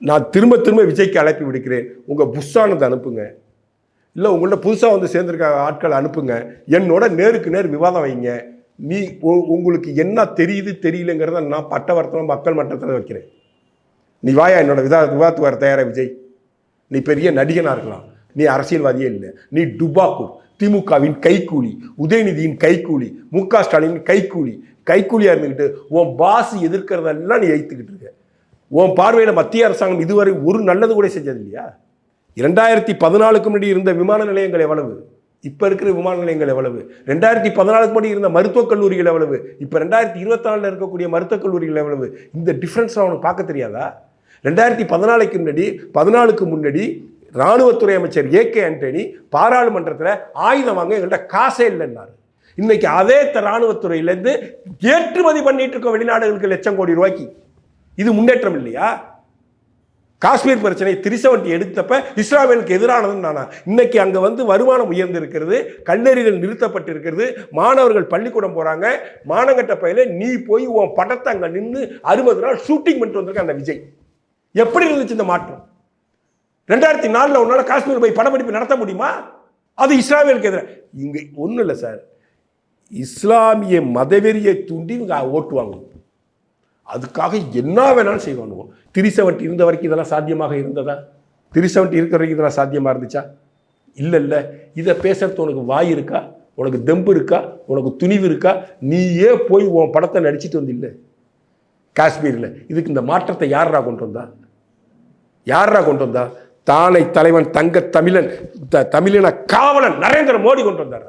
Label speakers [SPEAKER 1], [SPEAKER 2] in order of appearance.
[SPEAKER 1] நான் திரும்ப திரும்ப விஜய்க்கு அழைப்பு விடுக்கிறேன். உங்கள் புஷ்ஷானதை அனுப்புங்க, இல்லை உங்கள்ட்ட புதுசாக வந்து சேர்ந்துருக்க ஆட்களை அனுப்புங்க, என்னோட நேருக்கு நேர் விவாதம் வைங்க. நீ உங்களுக்கு என்ன தெரியுது தெரியலங்கிறத நான் பட்டவர்த்தனம் மக்கள் மன்றத்தில் வைக்கிறேன். நீ வாயா என்னோட விவாதத்துக்கு வர தயாரா விஜய்? நீ பெரிய நடிகனாக இருக்கலாம், நீ அரசியல்வாதியே இல்லை. நீ டுபாக்கூர், திமுகவின் கைக்கூலி, உதயநிதியின் கைக்கூலி, மு.க. ஸ்டாலின் கைக்கூலியாக இருந்துக்கிட்டு உன் பாஸ் எதிர்க்கிறதெல்லாம் நீ எய்த்துக்கிட்டு இருக்க. உன் பார்வையில் மத்திய அரசாங்கம் இதுவரை ஒரு நல்லது கூட செஞ்சது இல்லையா? 2014க்கு முன்னாடி இருந்த விமான நிலையங்கள் எவ்வளவு, இப்போ இருக்கிற விமான நிலையங்கள் எவ்வளவு? 2014க்கு முன்னாடி இருந்த மருத்துவக் கல்லூரிகள் எவ்வளவு, இப்போ 2024 இருக்கக்கூடிய மருத்துவக் கல்லூரிகள் எவ்வளவு? இந்த டிஃப்ரென்ஸ் அவனுக்கு பார்க்க தெரியாதா? 2014க்கு முன்னாடி இராணுவத்துறை அமைச்சர் ஏ.கே. ஆண்டனி பாராளுமன்றத்தில் ஆயுதம் வாங்க எங்கள்கிட்ட காசே இல்லைன்னாரு. இன்னைக்கு அதே இராணுவத்துறையிலேருந்து ஏற்றுமதி பண்ணிட்டு இருக்க வெளிநாடுகளுக்கு லட்சம் கோடி ரூபாய்க்கு. இது முன்னேற்றம் இல்லையா? காஷ்மீர் பிரச்சனை 370 எடுத்தப்ப இஸ்ராயலுக்கு எதிரானதுன்னு நானா? இன்னைக்கு அங்கே வந்து வருமானம் உயர்ந்திருக்கிறது, கல்லறிகள் நிறுத்தப்பட்டிருக்கிறது, மாணவர்கள் பள்ளிக்கூடம் போகிறாங்க. மானங்கட்ட பையில நீ போய் உன் படத்தை அங்கே நின்று 60 நாள் ஷூட்டிங் பண்ணிட்டு வந்திருக்க அந்த விஜய். எப்படி இருந்துச்சு இந்த மாற்றம்? 2004 ஒரு நாள் காஷ்மீர் போய் படப்பிடிப்பு நடத்த முடியுமா? அது இஸ்ராயலுக்கு எதிராக. இங்கே ஒன்றும் இல்லை சார், இஸ்லாமிய மதவெறியை தூண்டி இவங்க ஓட்டுவாங்க. அதுக்காக என்ன வேணாலும் செய்வானுங்க. 370 இருந்த வரைக்கும் இதெல்லாம் சாத்தியமாக இருந்ததா? 370 இருக்கிற வரைக்கும் இதெல்லாம் சாத்தியமாக இருந்துச்சா? இல்லை. இதை பேசுறது உனக்கு வாய் இருக்கா? உனக்கு தெம்பு இருக்கா? உனக்கு துணிவு இருக்கா? நீயே போய் உன் படத்தை நடிச்சிட்டு வந்தில்லை காஷ்மீரில். இதுக்கு இந்த மாற்றத்தை யாரா கொண்டு வந்தா? தானை தலைவன் தங்க தமிழன் தமிழின காவலன் நரேந்திர மோடி கொண்டு வந்தார்.